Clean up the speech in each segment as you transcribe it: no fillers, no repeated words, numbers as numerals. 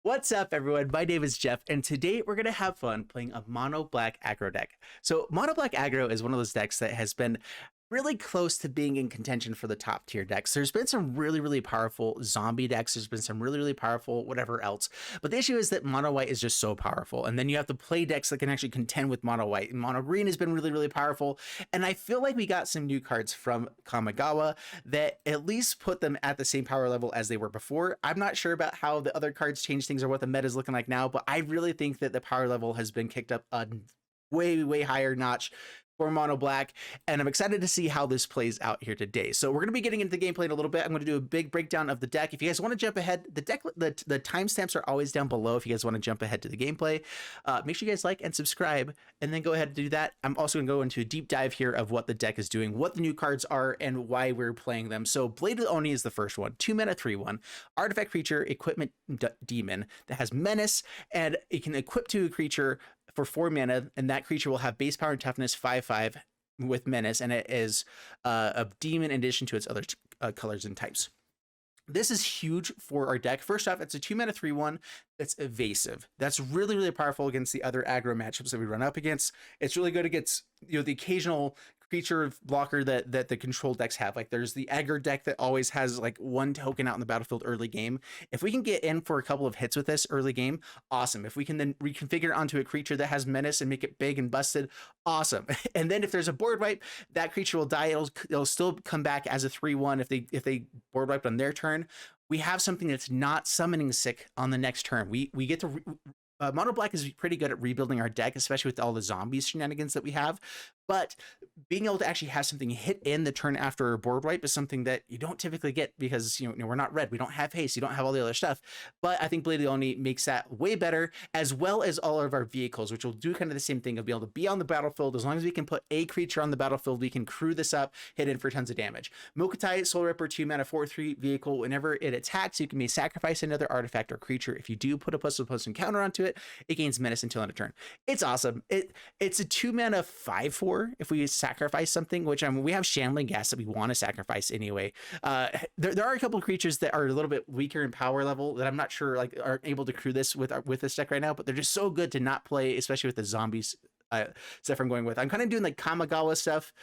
What's up, everyone? My name is Jeff, and today we're going to have fun playing a mono black aggro deck. So, mono black aggro is one of those decks that has been really close to being in contention for the top tier decks. There's been some really powerful zombie decks. There's been some really powerful whatever else. But the issue is that mono white is just so powerful. And then you have to play decks that can actually contend with mono white. And mono green has been really powerful. And I feel like we got some new cards from Kamigawa that at least put them at the same power level as they were before. I'm not sure about how the other cards change things or what the meta is looking like now, but I really think that the power level has been kicked up a way higher notch for mono black, and I'm excited to see how this plays out here today. So we're going to be getting into the gameplay in a little bit. I'm going to do a big breakdown of the deck. If you guys want to jump ahead, the timestamps are always down below if you guys want to jump ahead to the gameplay. Make sure you guys like and subscribe, and then go ahead and do that. I'm also going to go into a deep dive here of what the deck is doing, what the new cards are, and why we're playing them. So Blade of the Oni is the first one. 2-mana 3/1 artifact creature equipment demon that has menace, and it can equip to a creature for 4 mana, and that creature will have base power and toughness 5/5 with menace, and it is a demon in addition to its other colors and types. This is huge for our deck. First off, it's a 2-mana 3/1 that's evasive. That's really powerful against the other aggro matchups that we run up against. It's really good against, you know, the occasional creature blocker that the control decks have. Like there's the aggro deck that always has like one token out in the battlefield early game. If we can get in for a couple of hits with this early game, awesome. If we can then reconfigure onto a creature that has menace and make it big and busted, awesome. And then if there's a board wipe, that creature will die. It'll still come back as a 3/1 if they board wiped on their turn. We have something that's not summoning sick on the next turn. We get to mono black is pretty good at rebuilding our deck, especially with all the zombies shenanigans that we have. But being able to actually have something hit in the turn after a board wipe is something that you don't typically get because you know we're not red, we don't have haste, you don't have all the other stuff. But I think Blade of the Oni makes that way better, as well as all of our vehicles, which will do kind of the same thing of being able to be on the battlefield. As long as we can put a creature on the battlefield, we can crew this up, hit in for tons of damage. Mukotai Soulripper 2-mana 4/3 vehicle. Whenever it attacks, you can sacrifice another artifact or creature. If you do put a +++ encounter onto it, it gains menace until end of turn. It's awesome. It's a 2-mana 5/4 if we sacrifice something, which we have Shambling Ghast that we want to sacrifice anyway. There are a couple of creatures that are a little bit weaker in power level that I'm not sure like are able to crew this with this deck right now, but they're just so good to not play, especially with the zombies stuff I'm going with. I'm kind of doing like Kamigawa stuff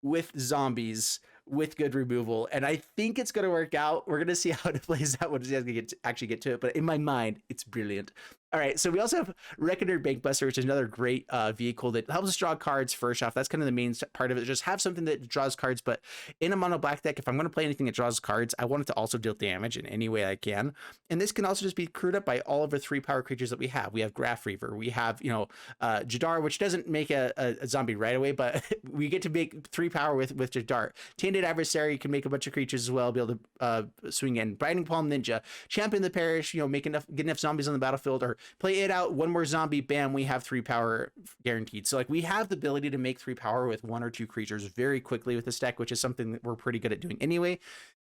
with zombies with good removal, and I think it's going to work out. We're going to see how it plays out when we actually get to it, but in my mind, it's brilliant. All right, so we also have Reckoner Bankbuster, which is another great vehicle that helps us draw cards first off. That's kind of the main part of it. Just have something that draws cards, but in a mono black deck, if I'm going to play anything that draws cards, I want it to also deal damage in any way I can. And this can also just be crewed up by all of the 3-power creatures that we have. We have Graf Reaver, we have, you know, Jadar, which doesn't make a zombie right away, but we get to make 3-power with Jadar. Tainted Adversary can make a bunch of creatures as well, be able to swing in. Binding Palm Ninja, Champion the Parish, you know, get enough zombies on the battlefield, or play it out, one more zombie, bam, we have 3-power guaranteed. So like we have the ability to make 3-power with 1 or 2 creatures very quickly with this deck, which is something that we're pretty good at doing anyway.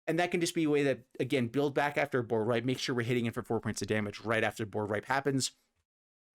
And that can just be a way that, again, build back after a board wipe, make sure we're hitting in for 4 points of damage right after board wipe happens.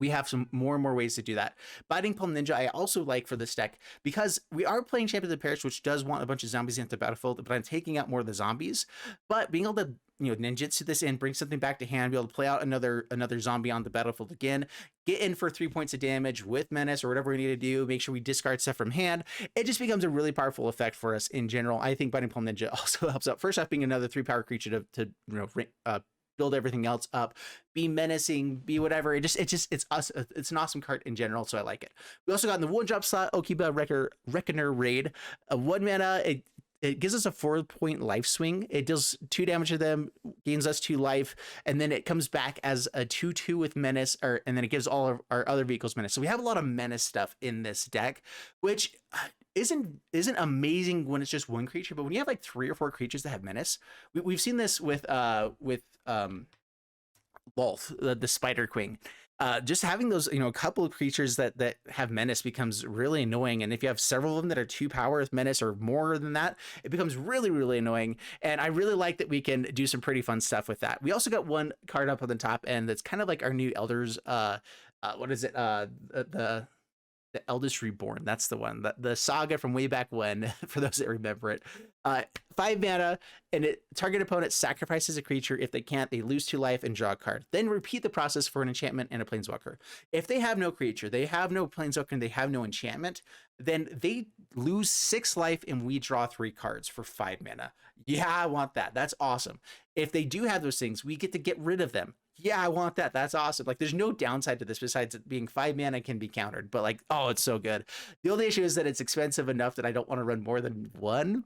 We have some more and more ways to do that. Binding Palm Ninja I also like for this deck because we are playing Champion of the Parish, which does want a bunch of zombies into the battlefield, but I'm taking out more of the zombies. But being able to, you know, ninjutsu this in, bring something back to hand, be able to play out another zombie on the battlefield again, get in for 3 points of damage with menace or whatever we need to do, make sure we discard stuff from hand. It just becomes a really powerful effect for us in general. I think Binding Palm Ninja also helps out. First off, being another 3-power creature to you know, build everything else up, be menacing, be whatever. It's an awesome card in general, so I like it. We also got in the 1-drop slot Okiba Reckoner Raid, a 1 mana. It gives us a 4-point life swing. It deals 2 damage to them, gains us 2 life, and then it comes back as a 2/2 with menace, and then it gives all of our other vehicles menace. So we have a lot of menace stuff in this deck, which isn't amazing when it's just 1 creature, but when you have like 3 or 4 creatures that have menace, we've seen this with Lolth, the Spider Queen. Just having those, you know, a couple of creatures that have menace becomes really annoying. And if you have several of them that are 2-power with menace or more than that, it becomes really annoying. And I really like that we can do some pretty fun stuff with that. We also got 1 card up on the top end that's kind of like our new Elders. What is it? The Eldest Reborn. That's the one. The saga from way back when, for those that remember it. 5 mana, and target opponent sacrifices a creature. If they can't, they lose 2 life and draw a card. Then repeat the process for an enchantment and a planeswalker. If they have no creature, they have no planeswalker, and they have no enchantment, then they lose 6 life and we draw 3 cards for 5 mana. Yeah, I want that. That's awesome. If they do have those things, we get to get rid of them. Yeah, I want that. That's awesome. Like, there's no downside to this besides it being 5 mana can be countered, but like, oh, it's so good. The only issue is that it's expensive enough that I don't want to run more than 1.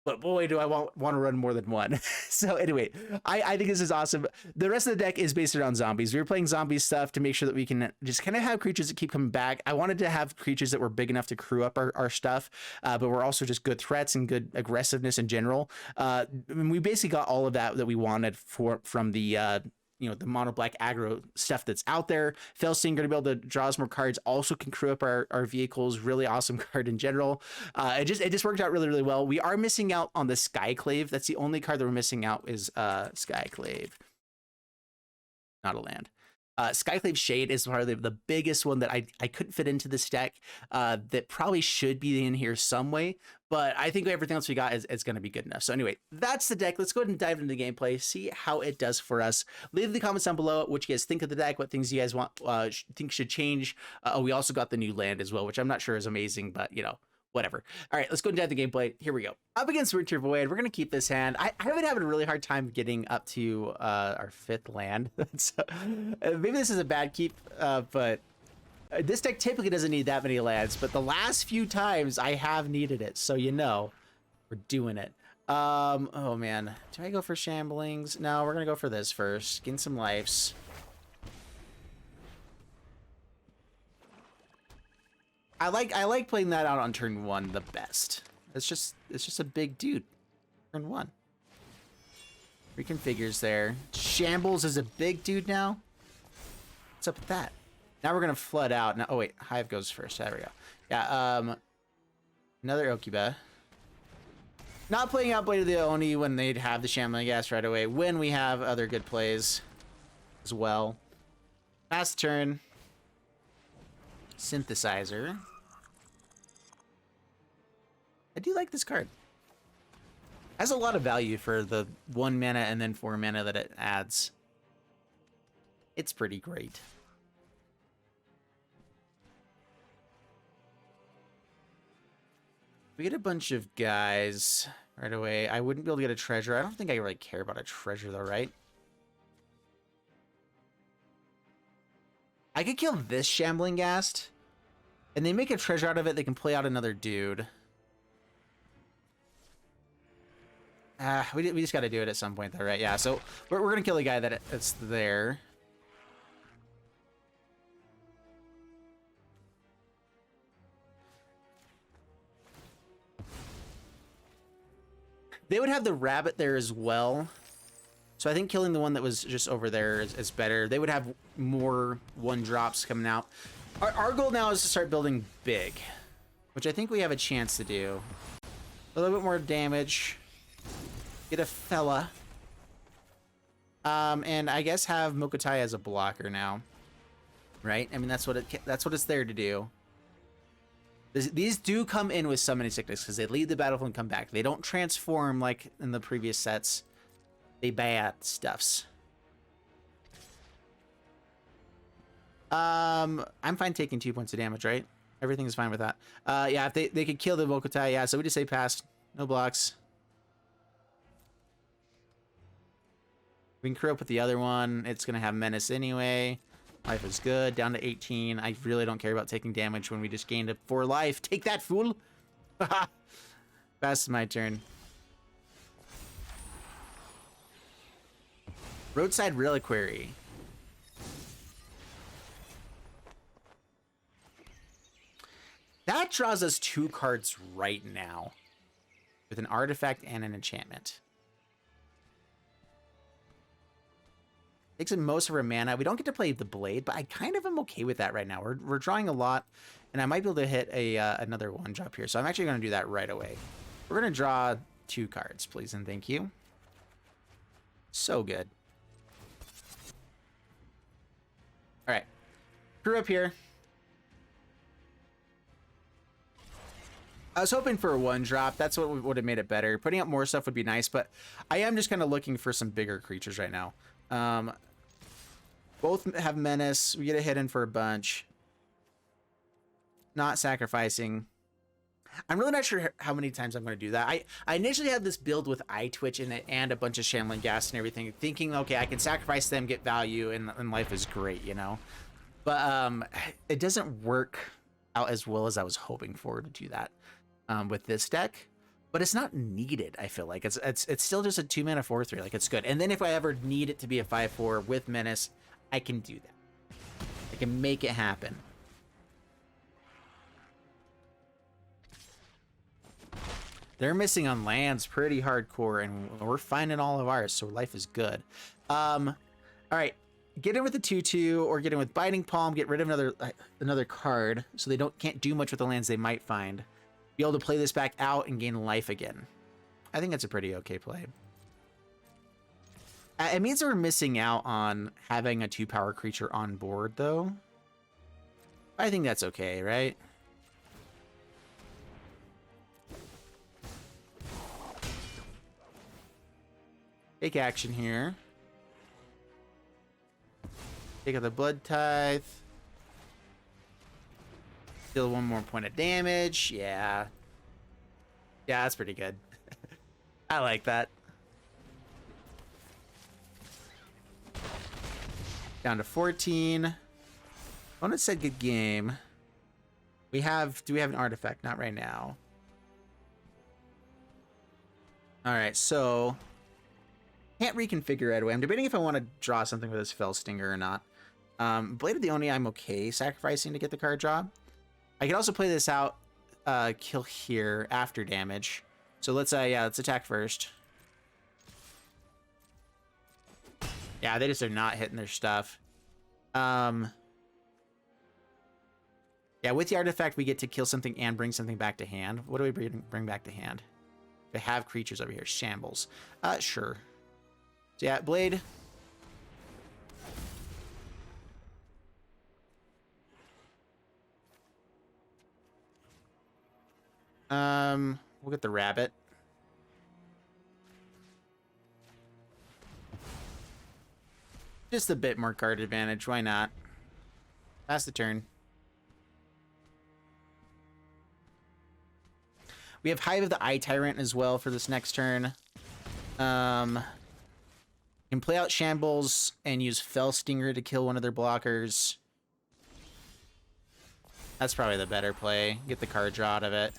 But boy, do I want to run more than 1. So anyway, I think this is awesome. The rest of the deck is based around zombies. We were playing zombie stuff to make sure that we can just kind of have creatures that keep coming back. I wanted to have creatures that were big enough to crew up our stuff, but we're also just good threats and good aggressiveness in general. And we basically got all of that we wanted from the the mono black aggro stuff that's out there. Felstein going to be able to draw us more cards, also can crew up our vehicles. Really awesome card in general. It just worked out really, really well. We are missing out on the Skyclave. That's the only card that we're missing out is Skyclave. Not a land. Skyclave Shade is probably the biggest one that I couldn't fit into this deck that probably should be in here some way, but I think everything else we got is going to be good enough. So anyway, that's the deck. Let's go ahead and dive into the gameplay, see how it does for us. Leave the comments down below what you guys think of the deck, what things you guys want think should change. We also got the new land as well, which I'm not sure is amazing, but whatever. All right, let's go and dive the gameplay. Here we go. Up against Winter Void. We're going to keep this hand. I've been having a really hard time getting up to our 5th land. So, maybe this is a bad keep, but this deck typically doesn't need that many lands, but the last few times I have needed it. So, we're doing it. Oh man, do I go for Shamblings? No, we're going to go for this first. Gain some lives. I like playing that out on turn 1 the best. It's just a big dude. Turn 1. Reconfigures there. Shambles is a big dude now. What's up with that? Now we're gonna flood out. Now, oh wait, Hive goes first. There we go. Yeah. Another Okiba. Not playing out Blade of the Oni when they'd have the Shambling Ghast right away. When we have other good plays as well. Last turn. Synthesizer. I do like this card. Has a lot of value for the 1 mana and then 4 mana that it adds. It's pretty great. We get a bunch of guys right away. I wouldn't be able to get a treasure. I don't think I really care about a treasure though, right? I could kill this Shambling Ghast, and they make a treasure out of it. They can play out another dude. We just got to do it at some point, though, right? Yeah, so we're going to kill the guy that's there. They would have the rabbit there as well. So I think killing the one that was just over there is better. They would have more 1-drops coming out. Our goal now is to start building big, which I think we have a chance to do. A little bit more damage. Get a fella. And I guess have Mukotai as a blocker now. Right? I mean, that's what it's there to do. These do come in with Summoning Sickness because they leave the battlefield and come back. They don't transform like in the previous sets. They bad stuffs. I'm fine taking 2 points of damage, right? Everything is fine with that. Yeah, if they could kill the Mukotai, yeah, so we just say pass. No blocks. We can crew up with the other one. It's going to have Menace anyway. Life is good. Down to 18. I really don't care about taking damage when we just gained 4 life. Take that, fool! That's my turn. Roadside Reliquary. That draws us 2 cards right now. With an artifact and an enchantment. Takes in most of our mana. We don't get to play the blade, but I kind of am okay with that right now. We're drawing a lot, and I might be able to hit another 1-drop here. So I'm actually going to do that right away. We're going to draw 2 cards, please and thank you. So good. All right. Crew up here. I was hoping for a 1-drop. That's what would have made it better. Putting up more stuff would be nice, but I am just kind of looking for some bigger creatures right now. Both have Menace. We get a hit in for a bunch. Not sacrificing. I'm really not sure how many times I'm going to do that. I initially had this build with Eye Twitch in it and a bunch of Shambling Ghast and everything, thinking, okay, I can sacrifice them, get value, and life is great, you know? But it doesn't work out as well as I was hoping for to do that with this deck. But it's not needed, I feel like. It's still just a 2-mana 4/3. Like, it's good. And then if I ever need it to be a 5/4 with Menace, I can do that. I can make it happen. They're missing on lands pretty hardcore, and we're finding all of ours, so life is good. All right, get in with the 2/2, or get in with Biting Palm, get rid of another card, so they can't do much with the lands they might find. Be able to play this back out and gain life again. I think that's a pretty okay play. It means we're missing out on having a 2-power creature on board, though. I think that's okay, right? Take action here. Take out the Blood Tithe. Deal 1 more point of damage. Yeah. Yeah, that's pretty good. I like that. Down to 14. Opponent said good game. Do we have an artifact? Not right now. All right, so can't reconfigure right away. I'm debating if I want to draw something with this Fell Stinger or not. Blade of the Oni, I'm okay sacrificing to get the card draw. I can also play this out, kill here after damage. So let's attack first. Yeah, they just are not hitting their stuff. Yeah, with the artifact, we get to kill something and bring something back to hand. What do we bring back to hand? They have creatures over here. Shambles. Sure. So yeah, Blade. We'll get the rabbit. Just a bit more card advantage. Why not? Pass the turn. We have Hive of the Eye Tyrant as well for this next turn. Can play out Shambles and use Fell Stinger to kill one of their blockers. That's probably the better play. Get the card draw out of it.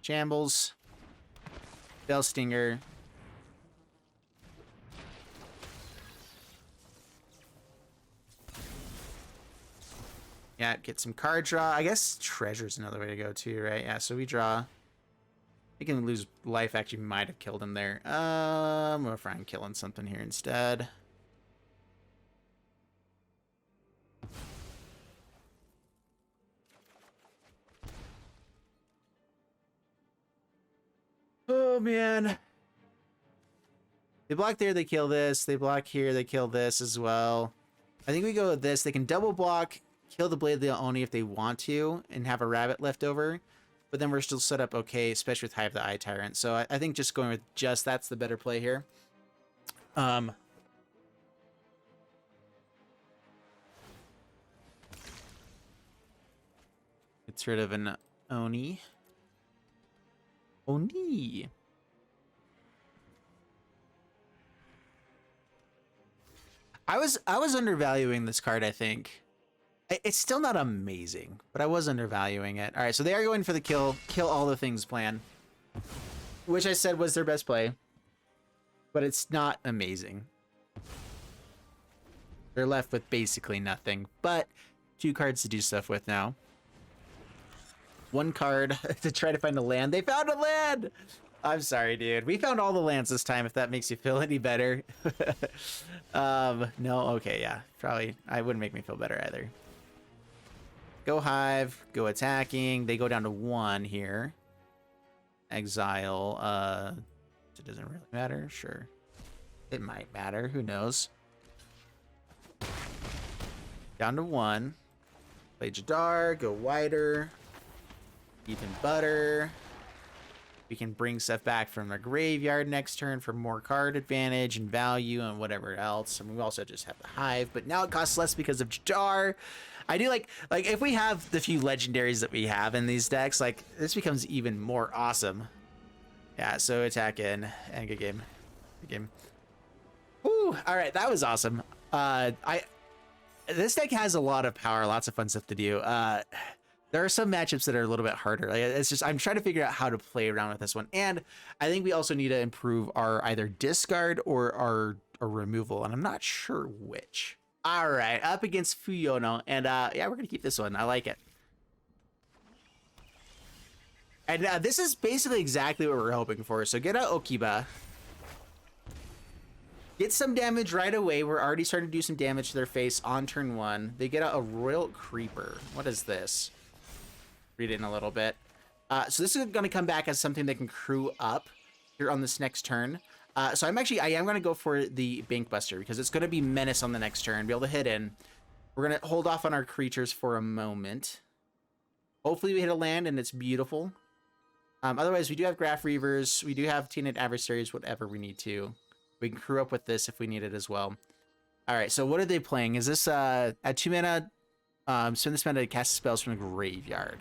Shambles. Fell Stinger. Yeah, get some card draw. I guess Treasure's another way to go too, right? Yeah, so we draw. We can lose life. Actually, might have killed him there. I'm gonna try and killing something here instead. Oh man. They block there, they kill this. They block here, they kill this as well. I think we go with this. They can double block, kill the Blade of the Oni if they want to, and have a rabbit left over. But then we're still set up okay, especially with Hive the Eye Tyrant. So I think just going with that's the better play here. Gets rid of an Oni. Oni. I was undervaluing this card, I think. It's still not amazing, but I was undervaluing it. All right, so they are going for the kill all the things plan, which I said was their best play, but it's not amazing. They're left with basically nothing, but 2 cards to do stuff with now. 1 card to try to find a land. They found a land! I'm sorry, dude. We found all the lands this time, if that makes you feel any better. No, okay, yeah. Probably, I wouldn't make me feel better either. Go Hive, go attacking. They go down to 1 here. Exile, it doesn't really matter, sure. It might matter, who knows. Down to 1. Play Jadar, go wider, even butter. We can bring stuff back from the graveyard next turn for more card advantage and value and whatever else. And we also just have the Hive, but now it costs less because of Jadar. I do like if we have the few legendaries that we have in these decks, like this becomes even more awesome. Yeah, so attack in and good game. Good game. Ooh, all right, that was awesome. This deck has a lot of power, lots of fun stuff to do. There are some matchups that are a little bit harder. Like, it's just I'm trying to figure out how to play around with this one, and I think we also need to improve our either discard or our removal, and I'm not sure which. All right, up against Fuyono, and yeah, we're gonna keep this one. I like it. And this is basically exactly what we're hoping for. So get out Okiba. Get some damage right away. We're already starting to do some damage to their face on turn 1. They get out a Royal Creeper. What is this? Read it in a little bit. So this is going to come back as something that can crew up here on this next turn. So I am going to go for the Bankbuster because it's going to be Menace on the next turn. Be able to hit in. We're going to hold off on our creatures for a moment. Hopefully we hit a land and it's beautiful. Otherwise, we do have Graf Reavers. We do have Tainted Adversaries, whatever we need to. We can crew up with this if we need it as well. All right, so what are they playing? Is this at 2 mana, spend this mana to cast spells from the graveyard.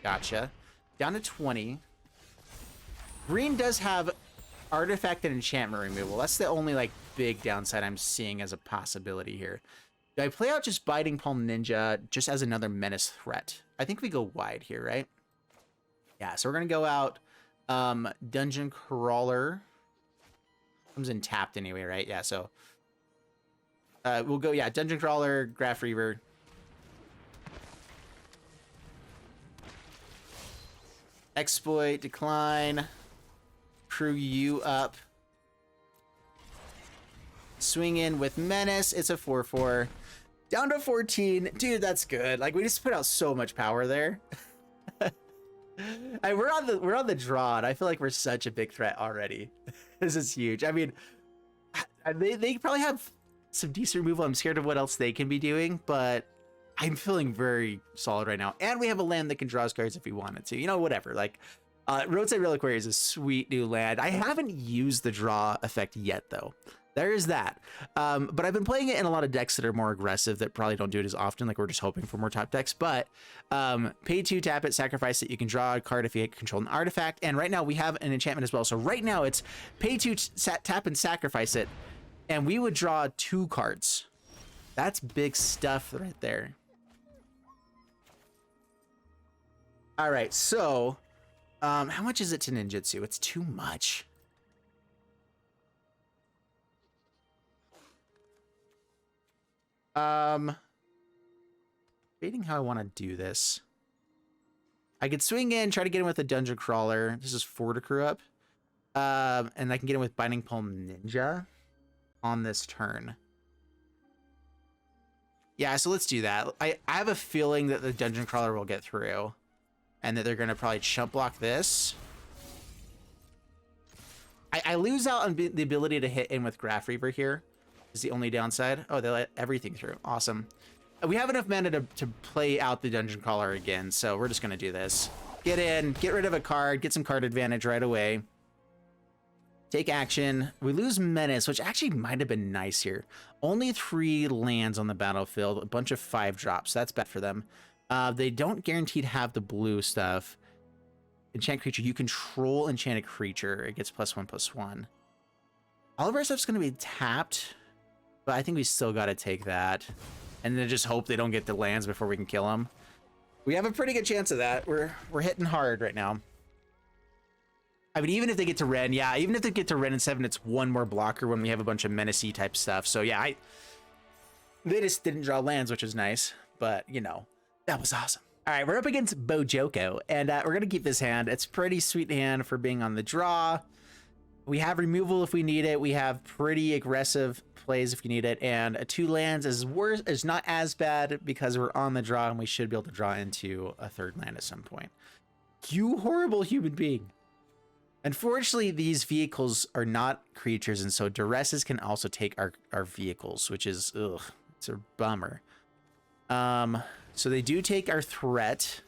Gotcha. Down to 20. Green does have artifact and enchantment removal. That's the only like big downside I'm seeing as a possibility here. Do I play out just Biting Palm Ninja just as another menace threat? I think we go wide here, right? Yeah, so we're gonna go out Dungeon Crawler. Comes in tapped anyway, right? Yeah, so we'll go, yeah, Dungeon Crawler, Graf Reaver. Exploit, decline. Crew you up. Swing in with Menace. It's a 4/4. Down to 14. Dude, that's good. Like, we just put out so much power there. We're on the draw, and I feel like we're such a big threat already. This is huge. I mean, they probably have some decent removal. I'm scared of what else they can be doing, but I'm feeling very solid right now. And we have a land that can draw us cards if we wanted to. You know, whatever. Like, Roadside Reliquary is a sweet new land. I haven't used the draw effect yet, though. There is that. But I've been playing it in a lot of decks that are more aggressive that probably don't do it as often. Like, we're just hoping for more top decks. But pay 2, tap it, sacrifice it. You can draw a card if you control an artifact. And right now we have an enchantment as well. So right now it's pay 2, tap and sacrifice it. And we would draw 2 cards. That's big stuff right there. All right, so how much is it to ninjutsu? It's too much. Debating how I want to do this. I could swing in, try to get him with a Dungeon Crawler. This is 4 to crew up. And I can get him with Binding Palm Ninja on this turn. Yeah, so let's do that. I have a feeling that the Dungeon Crawler will get through. And that they're going to probably chump block this. I lose out on the ability to hit in with Graf Reaver here. Is the only downside. Oh, they let everything through. Awesome. We have enough mana to play out the Dungeon Crawler again, so we're just going to do this. Get in, get rid of a card, get some card advantage right away. Take action. We lose Menace, which actually might have been nice here. Only 3 lands on the battlefield, a bunch of 5 drops. That's bad for them. They don't guaranteed have the blue stuff. Enchant creature. You control enchanted creature. It gets +1/+1. All of our stuff's going to be tapped, but I think we still got to take that. And then just hope they don't get the lands before we can kill them. We have a pretty good chance of that. We're hitting hard right now. I mean, even if they get to Ren, yeah, even if they get to Ren and 7, it's 1 more blocker when we have a bunch of menacey type stuff. So yeah, they just didn't draw lands, which is nice, but you know, that was awesome. All right, we're up against Bojoko, and we're gonna keep this hand. It's pretty sweet hand for being on the draw. We have removal if we need it. We have pretty aggressive plays if you need it, and 2 lands is not as bad because we're on the draw, and we should be able to draw into a 3rd land at some point. You horrible human being. Unfortunately, these vehicles are not creatures, and so duresses can also take our vehicles, which is, ugh, it's a bummer. So they do take our threat,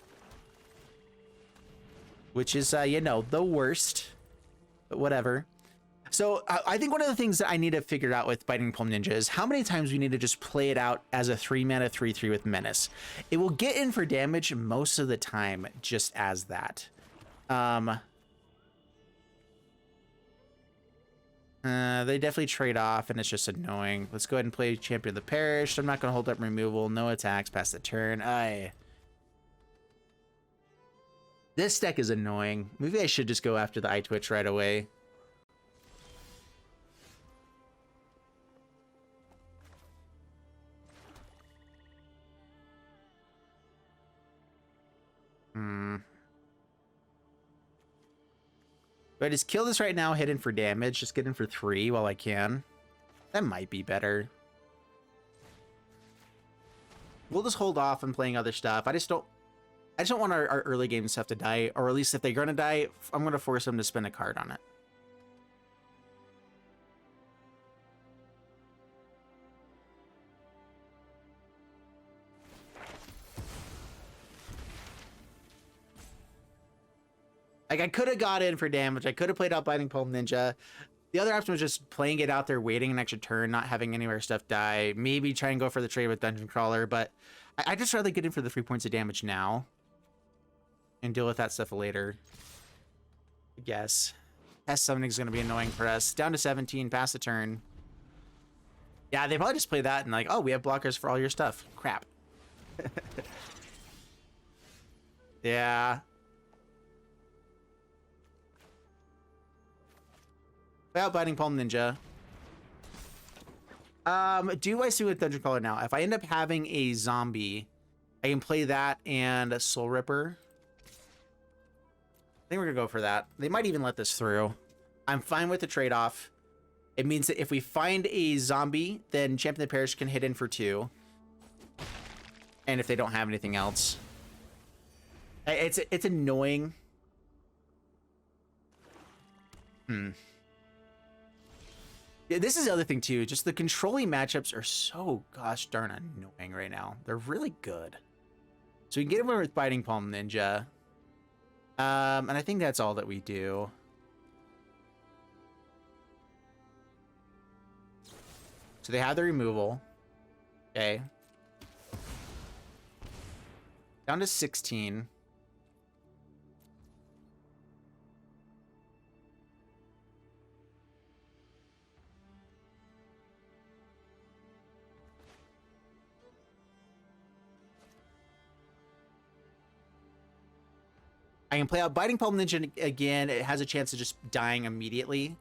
which is, you know, the worst, but whatever. So I think one of the things that I need to figure out with Biting Palm Ninja is how many times we need to just play it out as a 3-mana 3/3 with Menace. It will get in for damage most of the time just as that. They definitely trade off, and it's just annoying. Let's go ahead and play Champion of the Parish. I'm not going to hold up removal. No attacks past the turn. This deck is annoying. Maybe I should just go after the Eye Twitch right away. Do I just kill this right now, hit in for damage, just get in for 3 while I can? That might be better. We'll just hold off on playing other stuff. I just don't want our early game stuff to die, or at least if they're gonna die, I'm gonna force them to spend a card on it. Like, I could have got in for damage. I could have played out Biting Palm Ninja. The other option was just playing it out there, waiting an extra turn, not having any of our stuff die. Maybe try and go for the trade with Dungeon Crawler, but I just rather get in for the 3 points of damage now and deal with that stuff later. I guess. Test summoning is going to be annoying for us. Down to 17, pass the turn. Yeah, they probably just play that and like, oh, we have blockers for all your stuff. Crap. Yeah. Without Biting Palm Ninja. Do I see with Dungeon Crawler now? If I end up having a zombie, I can play that and a Soulripper. I think we're gonna go for that. They might even let this through. I'm fine with the trade-off. It means that if we find a zombie, then Champion of the Parish can hit in for 2. And if they don't have anything else. It's annoying. This is the other thing too, just the controlling matchups are so gosh darn annoying right now. They're really good. So we can get over with Biting Palm Ninja. And I think that's all that we do. So they have the removal. Okay. Down to 16. I can play out Biting Palm Ninja again. It has a chance of just dying immediately.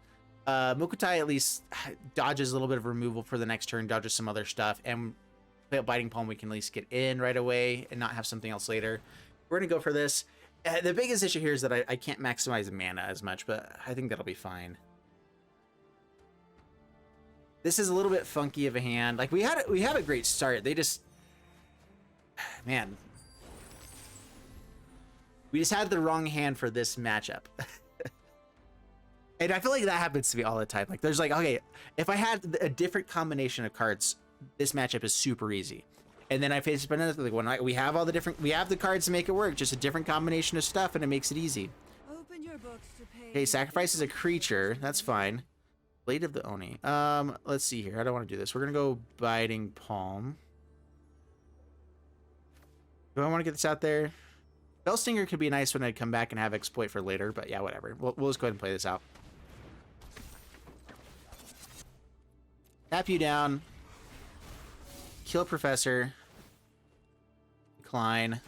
Mukotai at least dodges a little bit of removal for the next turn, dodges some other stuff, and play out Biting Palm, we can at least get in right away and not have something else later. We're gonna go for this. The biggest issue here is that I can't maximize mana as much, but I think that'll be fine. This is a little bit funky of a hand. Like we have a great start. They just, man. We just had the wrong hand for this matchup. And I feel like that happens to me all the time. Like there's like, okay, if I had a different combination of cards, this matchup is super easy. And then I face another like when we have all the different, we have the cards to make it work, just a different combination of stuff, and it makes it easy. Open your books to pay. Okay, sacrifices a creature. That's fine. Blade of the Oni. Let's see here. How do I want to do this? We're gonna go Biting Palm. Do I want to get this out there? Bellstinger could be a nice one to come back and have exploit for later, but yeah, whatever. We'll just go ahead and play this out. Tap you down. Kill Professor. Decline.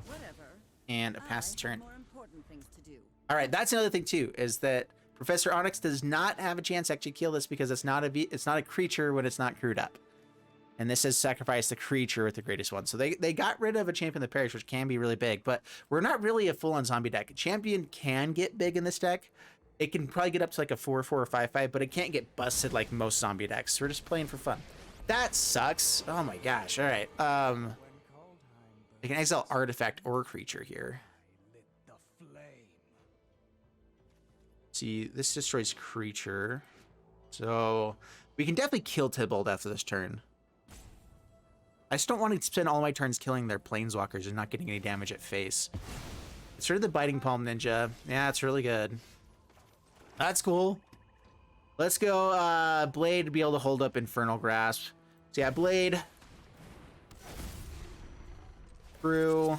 Whatever. And pass the turn. More important things to do. All right, that's another thing too, is that Professor Onyx does not have a chance to actually kill this because it's not a creature when it's not crewed up. And this is sacrifice the creature with the greatest one. So they got rid of a Champion of the Parish, which can be really big, but we're not really a full-on zombie deck. Champion can get big in this deck. It can probably get up to like a 4/4 or 5/5, but it can't get busted like most zombie decks. So we're just playing for fun. That sucks. Oh my gosh. All right. I can exile artifact or creature here. See, this destroys creature. So we can definitely kill Tybalt after this turn. I just don't want to spend all my turns killing their planeswalkers and not getting any damage at face. It's sort of the Biting Palm Ninja. Yeah, it's really good. That's cool. Let's go Blade to be able to hold up Infernal Grasp. So yeah, Blade. Through.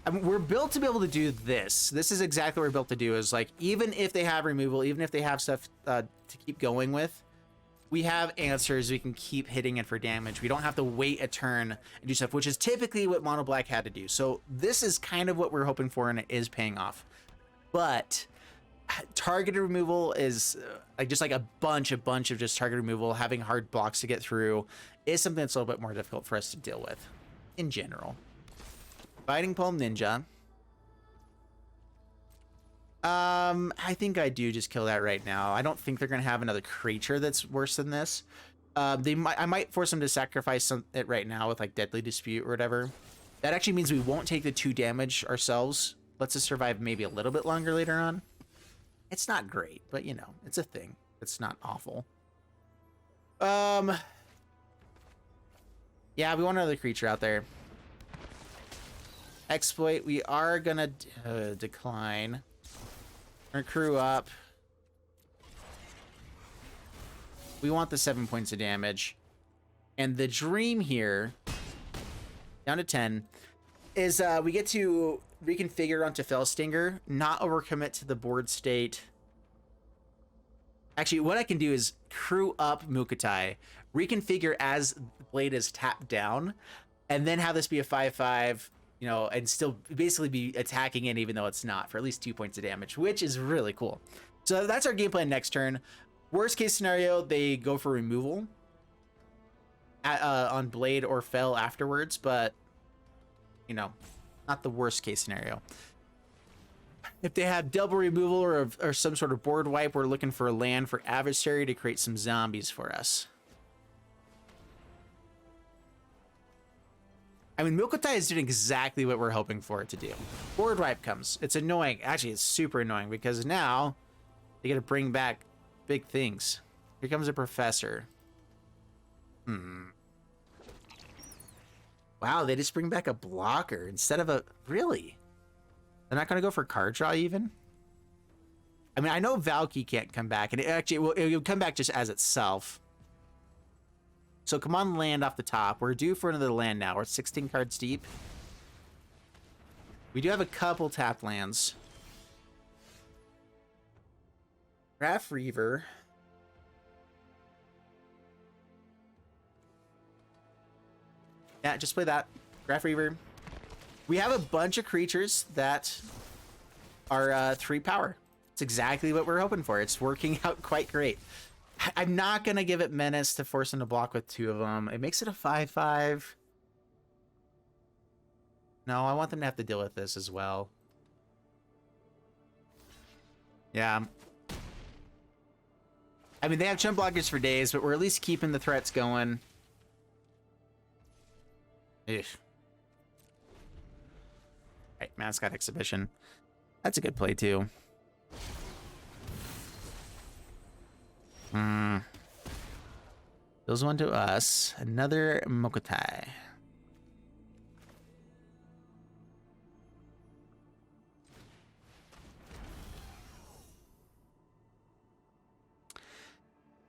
I mean, we're built to be able to do this. This is exactly what we're built to do, is like, even if they have removal, even if they have stuff to keep going with, we have answers. We can keep hitting it for damage. We don't have to wait a turn and do stuff, which is typically what Mono Black had to do. So this is kind of what we're hoping for, and it is paying off. But targeted removal is just like a bunch of just target removal, having hard blocks to get through is something that's a little bit more difficult for us to deal with in general. Biting Palm Ninja. I think I do just kill that right now. I don't think they're gonna have another creature that's worse than this. I might force them to sacrifice it right now with like Deadly Dispute or whatever. That actually means we won't take the 2 damage ourselves. Lets us survive maybe a little bit longer later on. It's not great, but you know, it's a thing. It's not awful. Yeah, we want another creature out there. Exploit, we are gonna decline. Our crew up. We want the 7 points of damage. And the dream here, down to 10, is we get to reconfigure onto Fellstinger, not overcommit to the board state. Actually, what I can do is crew up Mukotai, reconfigure as the Blade is tapped down, and then have this be a 5/5, you know, and still basically be attacking it even though it's not, for at least 2 points of damage, which is really cool. So that's our game plan next turn. Worst case scenario, they go for removal on Blade or Fell afterwards, but, you know, not the worst case scenario. If they have double removal or some sort of board wipe, we're looking for a land for Adversary to create some zombies for us. I mean, Mukotai is doing exactly what we're hoping for it to do. Board wipe comes. It's annoying. Actually, it's super annoying because now they got to bring back big things. Here comes a Professor. Wow, they just bring back a blocker instead of a... Really? They're not going to go for card draw even? I mean, I know Valky can't come back, and it'll come back just as itself. So come on, land off the top. We're due for another land now. We're 16 cards deep. We do have a couple tapped lands. Graf Reaver. Yeah, just play that. Graf Reaver. We have a bunch of creatures that are 3 power. It's exactly what we're hoping for. It's working out quite great. I'm not going to give it Menace to force him to block with 2 of them. It makes it a 5/5. No, I want them to have to deal with this as well. Yeah. I mean, they have chump blockers for days, but we're at least keeping the threats going. Ugh. Right, Mascot Exhibition. That's a good play, too. Those one to us. Another Mukotai.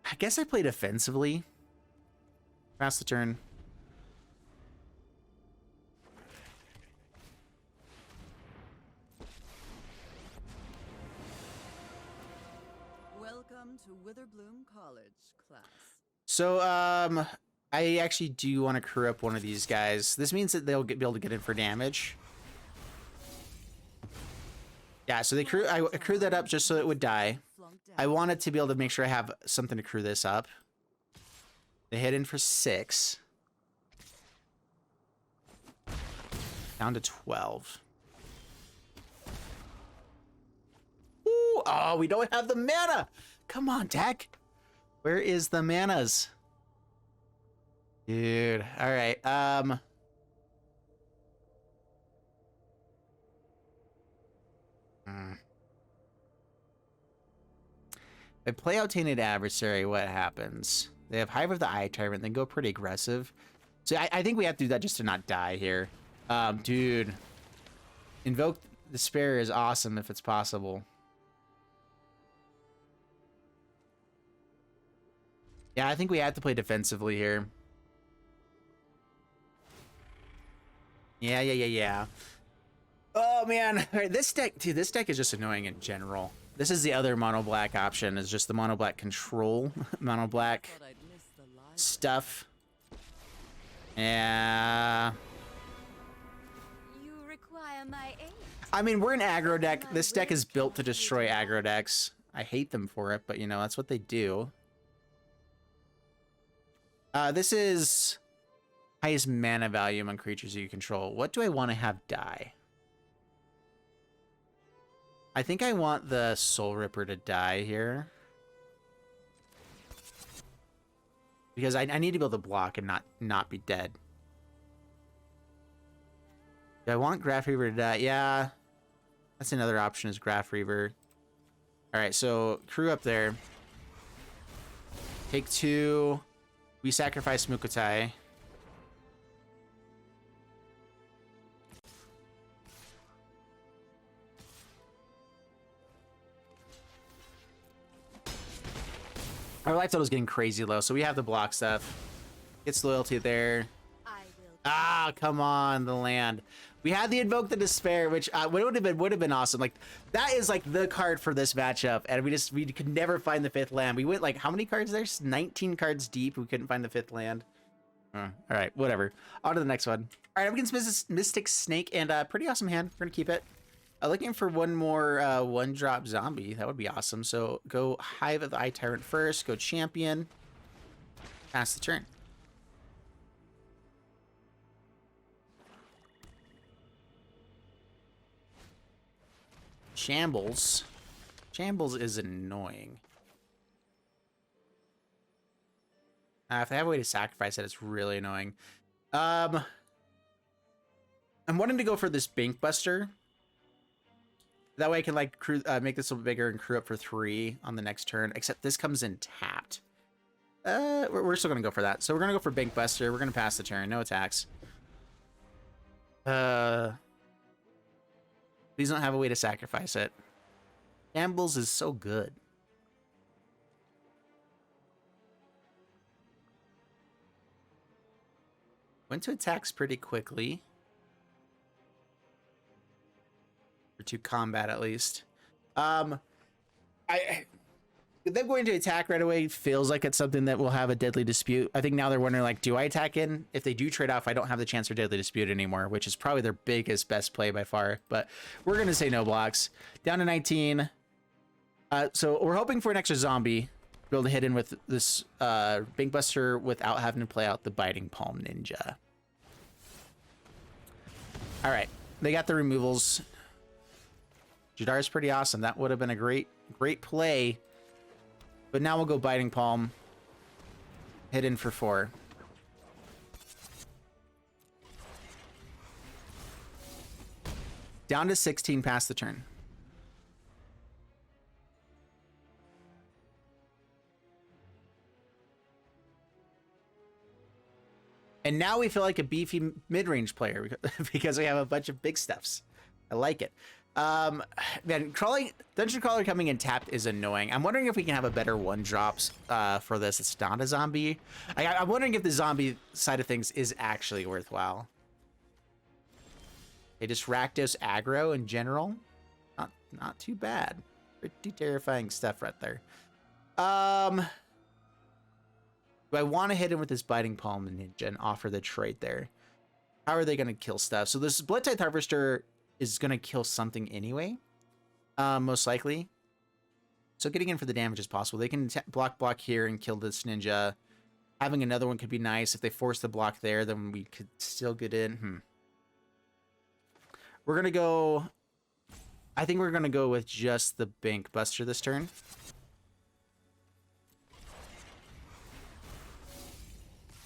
I guess I played offensively. Pass the turn. Welcome to Witherbloom College, class. So, I actually do want to crew up one of these guys. This means that they'll be able to get in for damage. Yeah, so I crewed that up just so it would die. I wanted to be able to make sure I have something to crew this up. They hit in for 6. Down to 12. Ooh, oh, we don't have the mana. Come on, deck. Where is the manas? Dude, all right. If I play out Tainted Adversary, what happens? They have Hive of the Eye Tyrant, then go pretty aggressive. So I think we have to do that just to not die here. Dude, Invoke Despair is awesome if it's possible. Yeah, I think we have to play defensively here. Yeah. Oh, man. All right, this deck, dude, this deck is just annoying in general. This is the other mono black option, is just the mono black control, mono black Thought I'd miss the live. stuff. Yeah. You require my aid. I mean, we're an aggro deck. This deck is built to destroy aggro decks. I hate them for it, but you know, that's what they do. This is highest mana value among creatures you control. What do I want to have die? I think I want the Soulripper to die here. Because I need to be able to block and not be dead. Do I want Graf Reaver to die? Yeah. That's another option, is Graf Reaver. Alright, so crew up there. Take 2. We sacrifice Mukotai. Our life total is getting crazy low, so we have to block stuff. Gets loyalty there. I will. Ah, come on, the land. We had the Invoke the Despair, which would have been awesome. Like, that is like the card for this matchup, and we could never find the 5th land. We went like, how many cards there? 19 cards deep. We couldn't find the 5th land. All right, whatever. On to the next one. All right, I'm against Mystic Snake, and pretty awesome hand. We're gonna keep it. Looking for one more 1-drop zombie. That would be awesome. So go Hive of the Eye Tyrant first. Go Champion. Pass the turn. Shambles. Shambles is annoying. If they have a way to sacrifice it, it's really annoying. I'm wanting to go for this Bankbuster. That way I can like make this a little bigger and crew up for 3 on the next turn. Except this comes in tapped. We're still gonna go for that. So we're gonna go for Bankbuster. We're gonna pass the turn. No attacks. Please don't have a way to sacrifice it. Shambles is so good. Went to attacks pretty quickly. Or to combat at least. Them going to attack right away feels like it's something that will have a deadly dispute. I think now they're wondering, like, do I attack in? If they do trade off, I don't have the chance for deadly dispute anymore, which is probably their best play by far. But we're going to say no blocks. Down to 19. So we're hoping for an extra zombie. Be able to hit in with this Bankbuster without having to play out the Biting Palm Ninja. All right. They got the removals. Jadar is pretty awesome. That would have been a great play. But now we'll go Biting Palm. Hit in for 4. Down to 16 past the turn. And now we feel like a beefy mid-range player because we have a bunch of big stuffs. I like it. Man, Dungeon Crawler coming in tapped is annoying. I'm wondering if we can have a better 1-drops for this. It's not a zombie. I'm wondering if the zombie side of things is actually worthwhile. They just Rakdos aggro in general. Not too bad. Pretty terrifying stuff right there. Do I want to hit him with this Biting Palm Ninja and offer the trade there? How are they going to kill stuff? So this Blood-Tithe Harvester is going to kill something anyway, most likely. So getting in for the damage is possible. They can block here and kill this ninja. Having another one could be nice. If they force the block there, then we could still get in. We're going to go... I think we're going to go with just the Bankbuster this turn.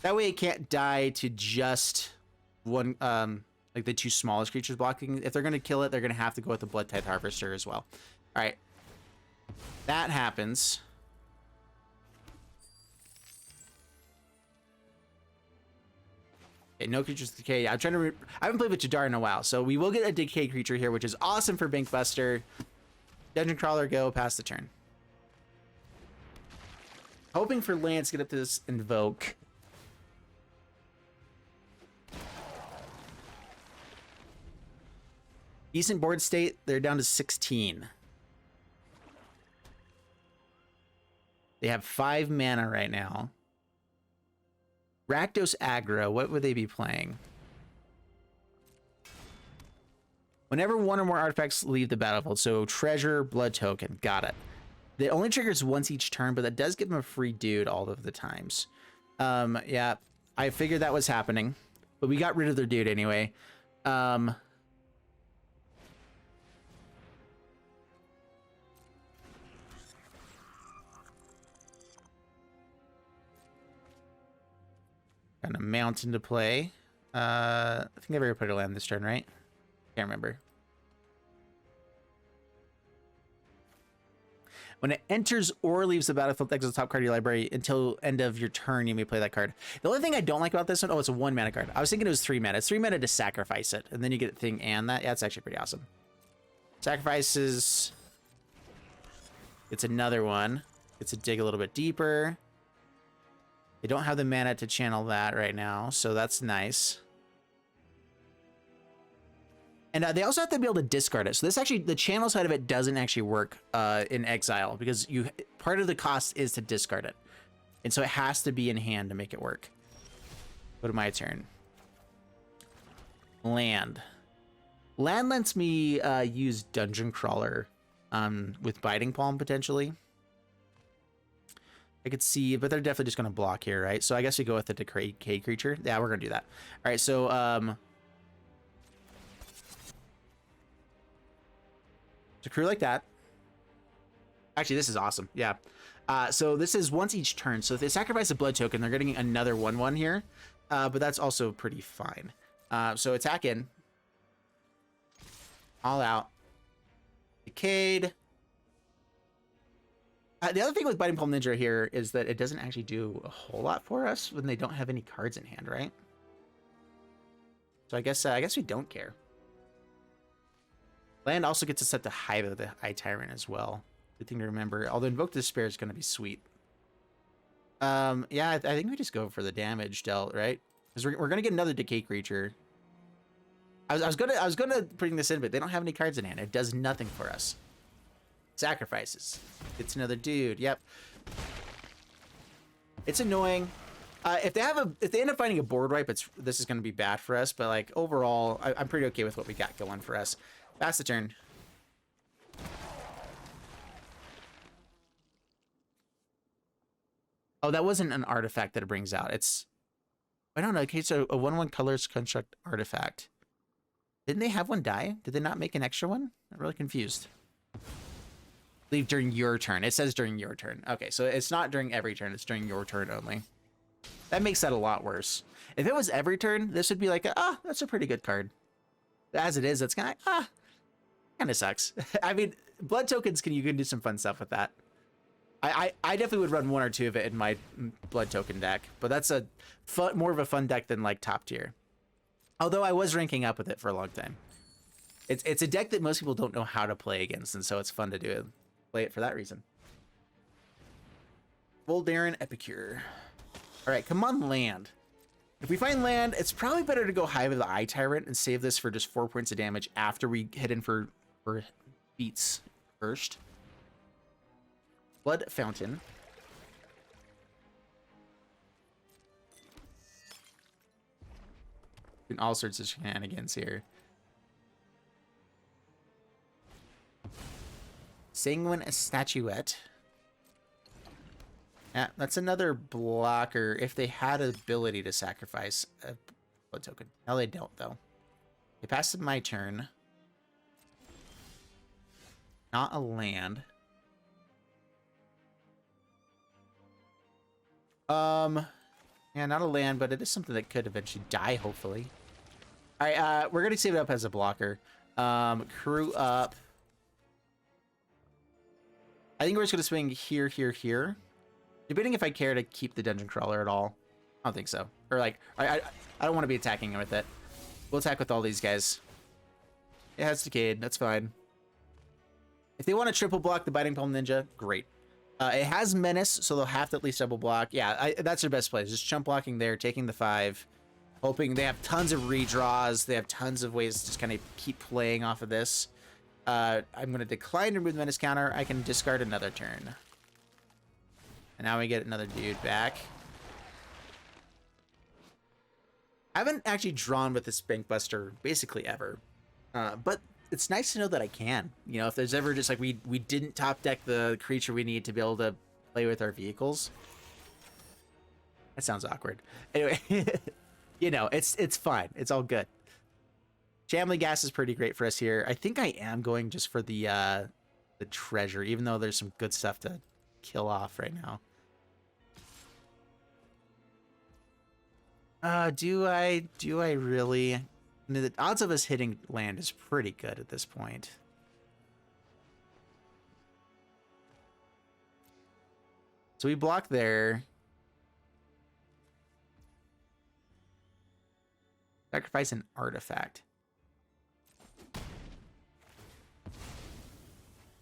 That way it can't die to just one, like the 2 smallest creatures blocking. If they're going to kill it, they're going to have to go with the Blood-Tithe Harvester as well. All right. That happens. Okay, no creatures decay. Yeah, I haven't played with Jadar in a while, so we will get a decay creature here, which is awesome for Bankbuster. Dungeon Crawler, go past the turn. Hoping for lands to get up to this Invoke. Decent board state. They're down to 16. They have 5 mana right now. Rakdos Aggro, what would they be playing? Whenever one or more artifacts leave the battlefield, so treasure, blood token, got it. It only triggers once each turn, but that does give them a free dude all of the times. Yeah, I figured that was happening, but we got rid of their dude anyway. Kind of mount into play. I think I've already put a land this turn, right? Can't remember. When it enters or leaves the battlefield, exile the top card of your library until end of your turn, you may play that card. The only thing I don't like about this one, oh, it's a 1 mana card. I was thinking it was 3 mana. It's 3 mana to sacrifice it, and then you get a thing and that. Yeah, it's actually pretty awesome. Sacrifices. It's another one. It's a dig a little bit deeper. They don't have the mana to channel that right now, so that's nice. And they also have to be able to discard it. So this actually, the channel side of it doesn't actually work in Exile because part of the cost is to discard it. And so it has to be in hand to make it work. Go to my turn. Land. Land lets me use Dungeon Crawler with Biting Palm potentially. I could see, but they're definitely just going to block here, right? So I guess we go with the Decay creature. Yeah, we're going to do that. All right, so to crew like that. Actually, this is awesome. Yeah. So this is once each turn. So if they sacrifice a blood token, they're getting another 1/1 here. But that's also pretty fine. So attack in. All out. Decayed. The other thing with Biting Palm Ninja here is that it doesn't actually do a whole lot for us when they don't have any cards in hand, right? So I guess we don't care. Land also gets to set the Hive of the Eye Tyrant as well. Good thing to remember. Although Invoke Despair is going to be sweet. Yeah, I think we just go for the damage dealt, right? Because we're going to get another Decay creature. I was gonna bring this in, but they don't have any cards in hand. It does nothing for us. Sacrifices. It's another dude. Yep. It's annoying. If they end up finding a board wipe, this is going to be bad for us. But like overall, I'm pretty okay with what we got going for us. Pass the turn. Oh, that wasn't an artifact that it brings out. I don't know. Okay, so a 1/1 colors construct artifact. Didn't they have one die? Did they not make an extra one? I'm really confused. Leave during your turn. It says during your turn. Okay, so it's not during every turn. It's during your turn only. That makes that a lot worse. If it was every turn, this would be like, that's a pretty good card. As it is, it's kind of sucks. I mean, blood tokens you can do some fun stuff with that. I definitely would run 1 or 2 of it in my blood token deck, but that's more of a fun deck than like top tier. Although I was ranking up with it for a long time. It's a deck that most people don't know how to play against, and so it's fun to play it for that reason. Voldarin Epicure. All right, come on, land. If we find land, it's probably better to go Hive of the Eye Tyrant and save this for just 4 points of damage after we hit in for beats first. Blood Fountain. Doing all sorts of shenanigans here. Sanguine Statuette. Yeah, that's another blocker if they had an ability to sacrifice a blood token. No, they don't, though. They passed my turn. Not a land. Yeah, not a land, but it is something that could eventually die, hopefully. All right, we're gonna save it up as a blocker. Crew up. I think we're just gonna swing here, here, here. Debating if I care to keep the Dungeon Crawler at all. I don't think so. Or like, I don't want to be attacking with it. We'll attack with all these guys. It has Decayed. That's fine. If they want to triple block the Biting Palm Ninja, great. It has Menace, so they'll have to at least double block. Yeah, that's their best play. Just chump blocking there, taking the 5. Hoping they have tons of redraws. They have tons of ways to just kind of keep playing off of this. I'm going to decline to remove the Menace counter. I can discard another turn. And now we get another dude back. I haven't actually drawn with this Bankbuster basically ever. But it's nice to know that I can. You know, if there's ever just like we didn't top deck the creature we need to be able to play with our vehicles. That sounds awkward. Anyway, you know, it's fine. It's all good. Shambling Ghast is pretty great for us here. I think I am going just for the treasure, even though there's some good stuff to kill off right now. Do I really? I mean, the odds of us hitting land is pretty good at this point. So we block there. Sacrifice an artifact.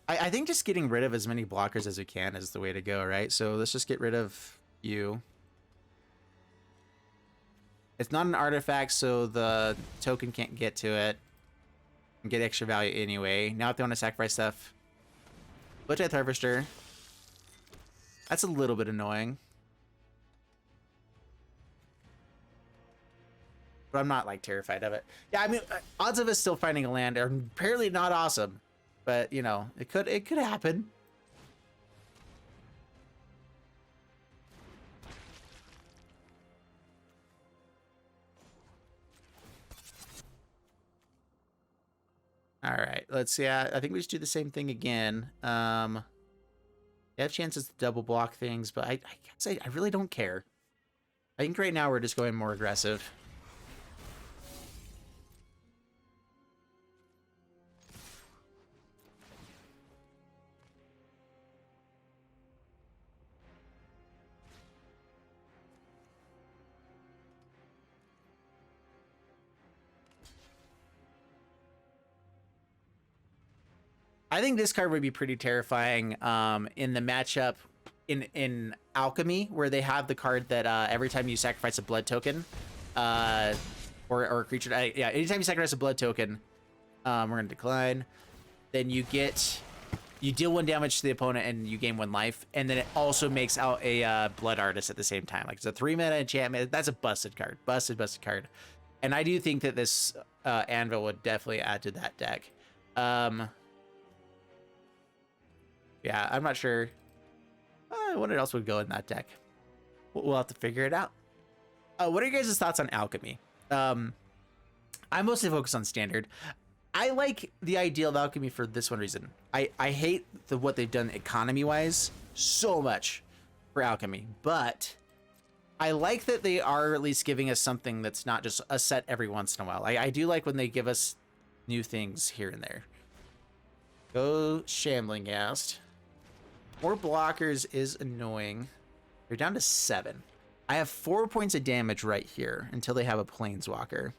I think just getting rid of as many blockers as we can is the way to go, right? So let's just get rid of you. It's not an artifact, so the token can't get to it and get extra value anyway. Now if they want to sacrifice stuff, Mukotai Harvester. That's a little bit annoying. But I'm not like terrified of it. Yeah, I mean, odds of us still finding a land are apparently not awesome. But, you know, it could happen. All right, let's see. I think we just do the same thing again. You have chances to double block things, but I guess I really don't care. I think right now we're just going more aggressive. I think this card would be pretty terrifying in the matchup in Alchemy, where they have the card that every time you sacrifice a blood token, or a creature, yeah, anytime you sacrifice a blood token, we're gonna decline. Then you deal 1 damage to the opponent and you gain 1 life, and then it also makes out a Blood Artist at the same time. Like it's a 3-mana enchantment. That's a busted card, busted card. And I do think that this Anvil would definitely add to that deck. Yeah, I'm not sure what else would go in that deck. We'll have to figure it out. What are your guys' thoughts on Alchemy? I'm mostly focused on Standard. I like the idea of Alchemy for this one reason. I hate what they've done economy-wise so much for Alchemy, but I like that they are at least giving us something that's not just a set every once in a while. I do like when they give us new things here and there. Go Shambling Ghast. More blockers is annoying. They're down to 7. I have 4 points of damage right here until they have a Planeswalker.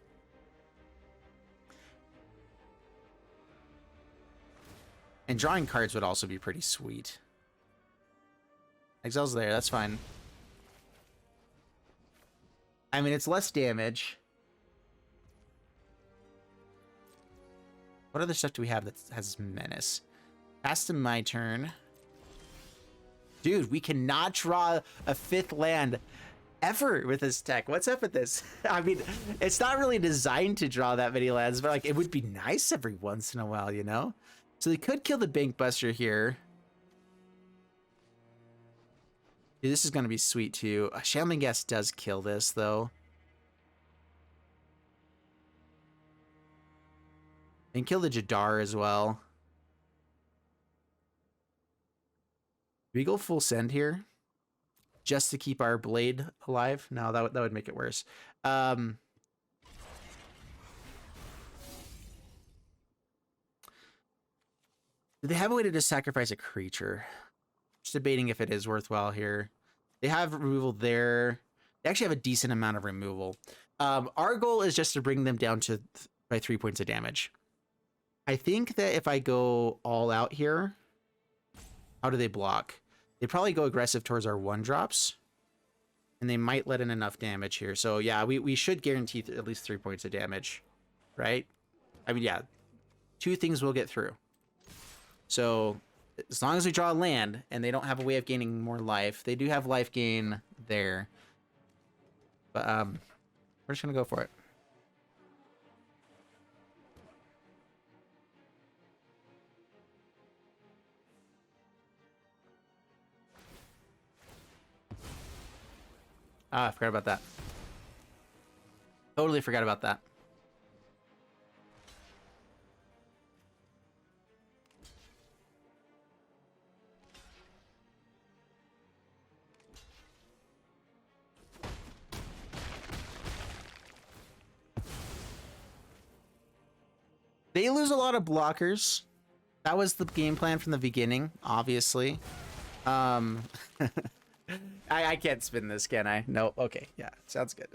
And drawing cards would also be pretty sweet. Exile's there, that's fine. I mean, it's less damage. What other stuff do we have that has Menace? Pass to my turn. Dude, we cannot draw a 5th land ever with this deck. What's up with this? I mean, it's not really designed to draw that many lands, but like it would be nice every once in a while, you know? So they could kill the Bankbuster here. Dude, this is going to be sweet too. Shambling Ghast does kill this though. And kill the Jadar as well. Do we go full send here? Just to keep our blade alive? No, that would make it worse. Do they have a way to just sacrifice a creature? Just debating if it is worthwhile here. They have removal there. They actually have a decent amount of removal. Our goal is just to bring them down to by 3 points of damage. I think that if I go all out here, how do they block? They probably go aggressive towards our 1-drops. And they might let in enough damage here. So yeah, we should guarantee at least 3 points of damage, right? I mean, yeah, 2 things will get through. So as long as we draw a land and they don't have a way of gaining more life, they do have life gain there. But we're just gonna go for it. Ah, I forgot about that. Totally forgot about that. They lose a lot of blockers. That was the game plan from the beginning, obviously. I can't spin this, can I? No. Okay. Yeah. Sounds good.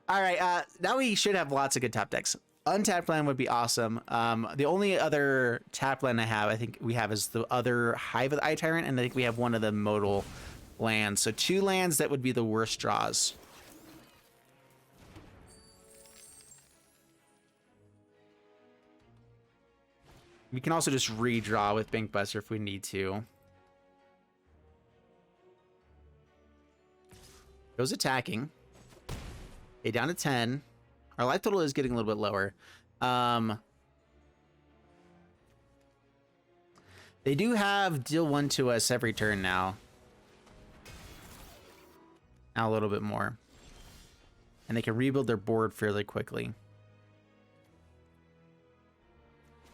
All right. Now we should have lots of good top decks. Untapped land would be awesome. The only other tap land I think we have is the other Hive with Eye Tyrant, and I think we have one of the modal lands. So 2 lands that would be the worst draws. We can also just redraw with Bankbuster if we need to. Goes attacking. Okay, down to 10. Our life total is getting a little bit lower. They do have deal 1 to us every turn now. Now a little bit more. And they can rebuild their board fairly quickly.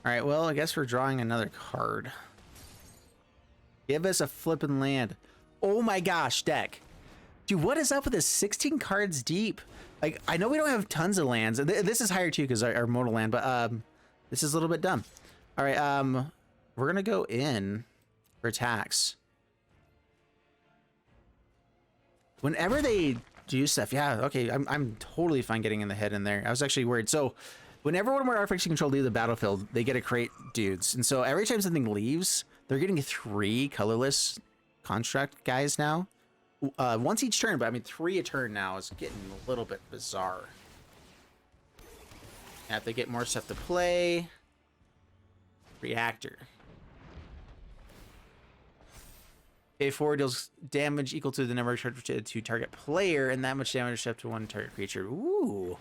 All right, well, I guess we're drawing another card. Give us a flippin' land. Oh my gosh, deck. Dude, what is up with this 16 cards deep? Like, I know we don't have tons of lands. This is higher too because our modal land, but this is a little bit dumb. All right, we're gonna go in for attacks. Whenever they do stuff, yeah, okay, I'm totally fine getting in the head in there. I was actually worried. So whenever one of our artifacts you control leave the battlefield, they get to create dudes. And so every time something leaves, they're getting 3 colorless construct guys now. Once each turn, but I mean 3 a turn now is getting a little bit bizarre. Yeah, if they get more stuff to play. Reactor. Pay 4 deals damage equal to the number of charges to target player, and that much damage up to 1 target creature. Ooh.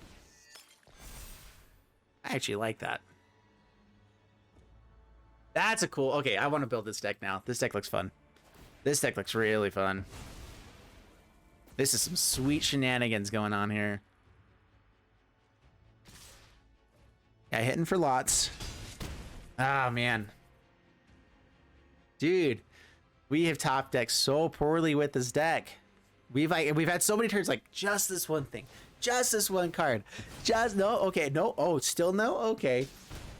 I actually like that. That's a cool... Okay, I want to build this deck now. This deck looks fun. This deck looks really fun. This is some sweet shenanigans going on here. Yeah, hitting for lots. Ah, man. Dude, we have top decked so poorly with this deck. We've had so many turns like just this one thing. Just this one card. Just no, okay, no. Oh, still no? Okay.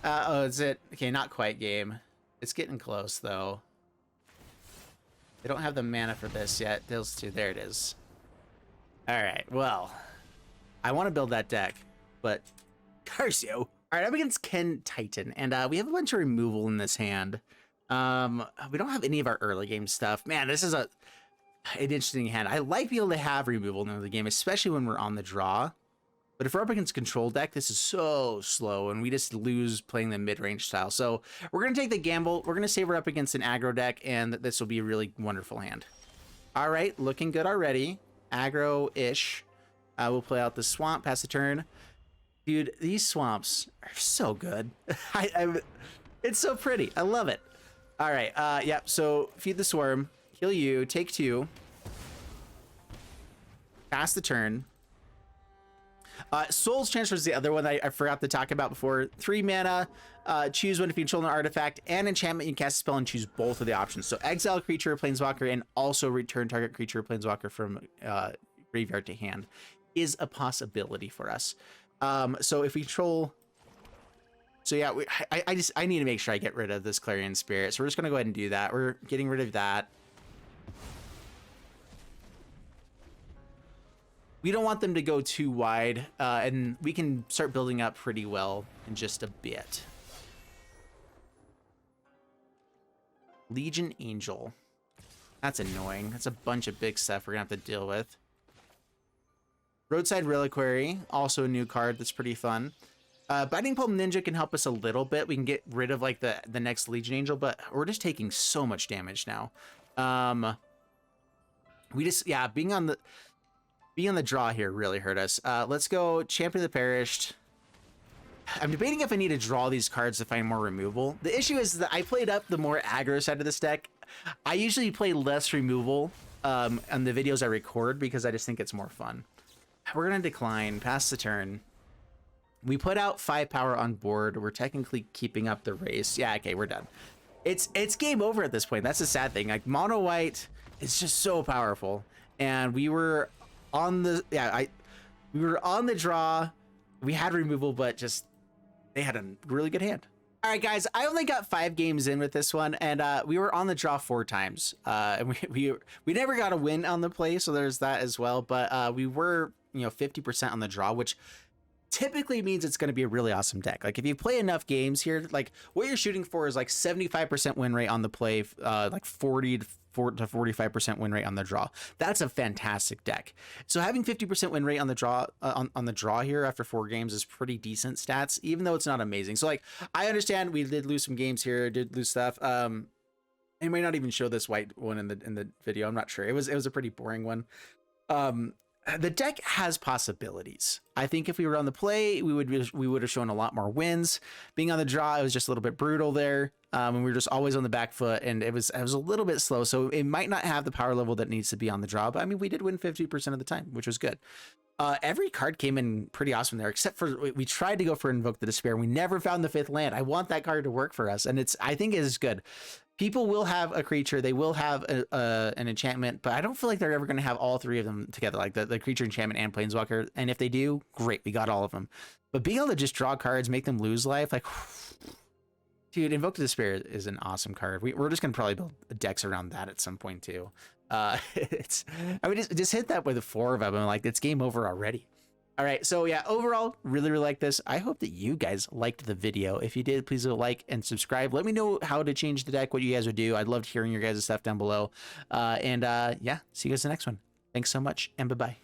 Oh, is it? Okay, not quite game. It's getting close though. They don't have the mana for this yet. Those 2, there it is. All right, well, I want to build that deck, but curse you. All right, I'm against Ken Titan, and we have a bunch of removal in this hand. We don't have any of our early game stuff. Man, this is an interesting hand. I like being able to have removal in the game, especially when we're on the draw. But if we're up against control deck, this is so slow, and we just lose playing the mid-range style. So we're going to take the gamble. We're going to say we're up against an aggro deck, and this will be a really wonderful hand. All right, looking good already. Aggro-ish. We'll play out the swamp, pass the turn. Dude, these swamps are so good. It's so pretty. I love it. All right, yeah, so feed the swarm, heal you, take 2. Pass the turn. Soul's Transfer is the other one I forgot to talk about before. 3 mana, choose one if you control an artifact and enchantment. You can cast a spell and choose both of the options. So exile creature, planeswalker, and also return target creature, planeswalker from graveyard to hand is a possibility for us. So if we control... So yeah, I need to make sure I get rid of this Clarion Spirit. So we're just going to go ahead and do that. We're getting rid of that. we don't want them to go too wide, and we can start building up pretty well in just a bit. Legion Angel. That's annoying. That's a bunch of big stuff we're gonna have to deal with. Roadside Reliquary, also a new card that's pretty fun. Biting Pulp Ninja can help us a little bit. We can get rid of like the next Legion Angel, but we're just taking so much damage now. We just, yeah, being on the draw here really hurt us. Let's go Champion of the Perished. I'm debating if I need to draw these cards to find more removal. The issue is that I played up the more aggro side of this deck. I usually play less removal on the videos I record because I just think it's more fun. We're gonna decline, pass the turn. We put out 5 power on board. We're technically keeping up the race. Yeah, okay, we're done. It's game over at this point. That's the sad thing. Like mono white is just so powerful, and we were on the we were on the draw. We had removal, but just they had a really good hand. All right, guys, I only got 5 games in with this one, and we were on the draw 4 times, and we never got a win on the play, so there's that as well. But we were 50% on the draw, which typically means it's going to be a really awesome deck. Like if you play enough games here, like what you're shooting for is like 75% win rate on the play, like 40 to 45% win rate on the draw. That's a fantastic deck. So having 50% win rate on the draw on the draw here after 4 games is pretty decent stats, even though it's not amazing. So like I understand we did lose some games here, did lose stuff. I might not even show this white one in the video. I'm not sure. It was a pretty boring one. The deck has possibilities. I think if we were on the play, we would have shown a lot more wins. Being on the draw, it was just a little bit brutal there. And we were just always on the back foot, and it was a little bit slow. So it might not have the power level that needs to be on the draw. But I mean, we did win 50% of the time, which was good. Every card came in pretty awesome there, except for we tried to go for Invoke the Despair. We never found the 5th land. I want that card to work for us, and I think it is good. People will have a creature, they will have an enchantment, but I don't feel like they're ever going to have all 3 of them together, like the creature, enchantment, and planeswalker. And if they do, great, we got all of them. But being able to just draw cards, make them lose life, like, dude, Invoke Despair is an awesome card. We're just going to probably build decks around that at some point too. I would just hit that with 4 of them, and like it's game over already. All right, so yeah, overall, really like this. I hope that you guys liked the video. If you did, please like and subscribe. Let me know how to change the deck, what you guys would do. I'd love hearing your guys' stuff down below. Yeah, see you guys in the next one. Thanks so much, and bye-bye.